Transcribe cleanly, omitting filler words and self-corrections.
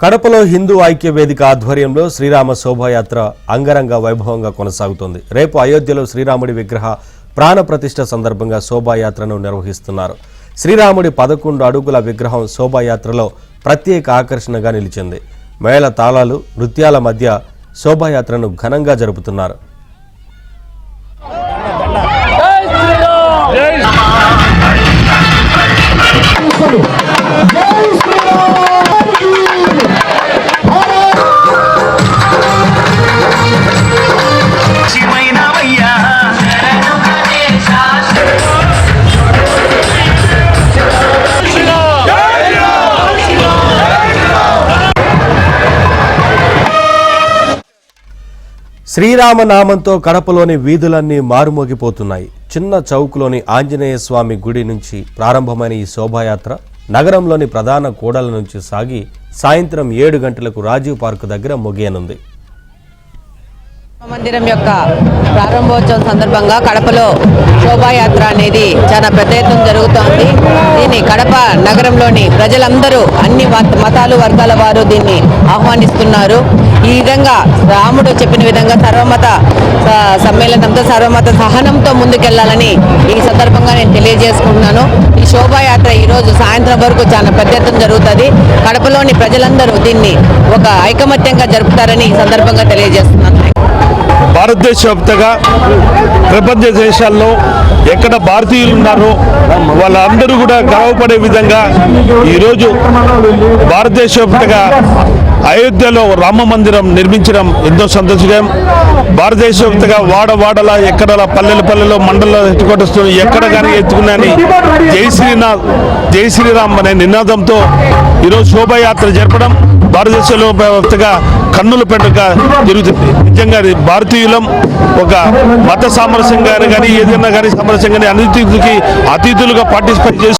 కడపలో హిందూ ఐక్య వేదిక ఆధ్వర్యంలో శ్రీరామ శోభాయాత్ర అంగరంగ వైభవంగా కొనసాగుతోంది. రేపు అయోధ్యలో శ్రీరాముడి విగ్రహ ప్రాణ ప్రతిష్ఠ సందర్భంగా శోభాయాత్రను నిర్వహిస్తున్నారు. శ్రీరాముడి 11 అడుగుల విగ్రహం శోభాయాత్రలో ప్రత్యేక ఆకర్షణగా నిలిచింది. మేళ తాళాలు, నృత్యాల మధ్య శోభాయాత్రను ఘనంగా జరుపుతున్నారు. శ్రీరామనామంతో కడపలోని వీధులన్నీ మారుమోగిపోతున్నాయి. చిన్న చౌక్లోని ఆంజనేయ స్వామి గుడి నుంచి ప్రారంభమైన ఈ శోభాయాత్ర నగరంలోని ప్రధాన కూడల నుంచి సాగి సాయంత్రం 7 గంటలకు రాజీవ్ పార్కు దగ్గర ముగియనుంది. మందిరం యొక్క ప్రారంభోత్సవం సందర్భంగా కడపలో శోభాయాత్ర అనేది చాలా పెద్ద ఎత్తున జరుగుతోంది. దీన్ని కడప నగరంలోని ప్రజలందరూ అన్ని మతాలు వర్గాల వారు దీన్ని ఆహ్వానిస్తున్నారు. ఈ విధంగా రాముడు చెప్పిన విధంగా సర్వమత సమ్మేళనంతో సర్వమత సహనంతో ముందుకెళ్లాలని ఈ సందర్భంగా నేను తెలియజేసుకుంటున్నాను. ఈ శోభాయాత్ర ఈరోజు సాయంత్రం వరకు చాలా పెద్ద ఎత్తున జరుగుతుంది. కడపలోని ప్రజలందరూ దీన్ని ఒక ఐకమత్యంగా జరుపుతారని ఈ సందర్భంగా తెలియజేస్తున్నాను. భారతదేశవ్యాప్తంగా ప్రపంచ దేశాల్లో ఎక్కడ భారతీయులు ఉన్నారో వాళ్ళందరూ కూడా గర్వపడే విధంగా ఈరోజు భారతదేశవ్యాప్తంగా అయోధ్యలో రామ మందిరం నిర్మించడం ఎంతో సంతోషకరం. భారతదేశవ్యాప్తంగా వాడవాడలా ఎక్కడ పల్లెల్లో మండల హెడ్కోటర్స్ ఎక్కడ కానీ ఎత్తుకున్నాని జై శ్రీరామ్ అనే నినాదంతో ఈరోజు శోభాయాత్ర జరపడం భారతదేశంలో వ్యాప్తంగా కన్నుల పండుగ జరుగుతుంది. నిజంగా భారతీయులం ఒక మత సామరస్యంగా కానీ ఏదైనా కానీ సామరస్యంగా అతిథులుగా పార్టిసిపేట్ చేసి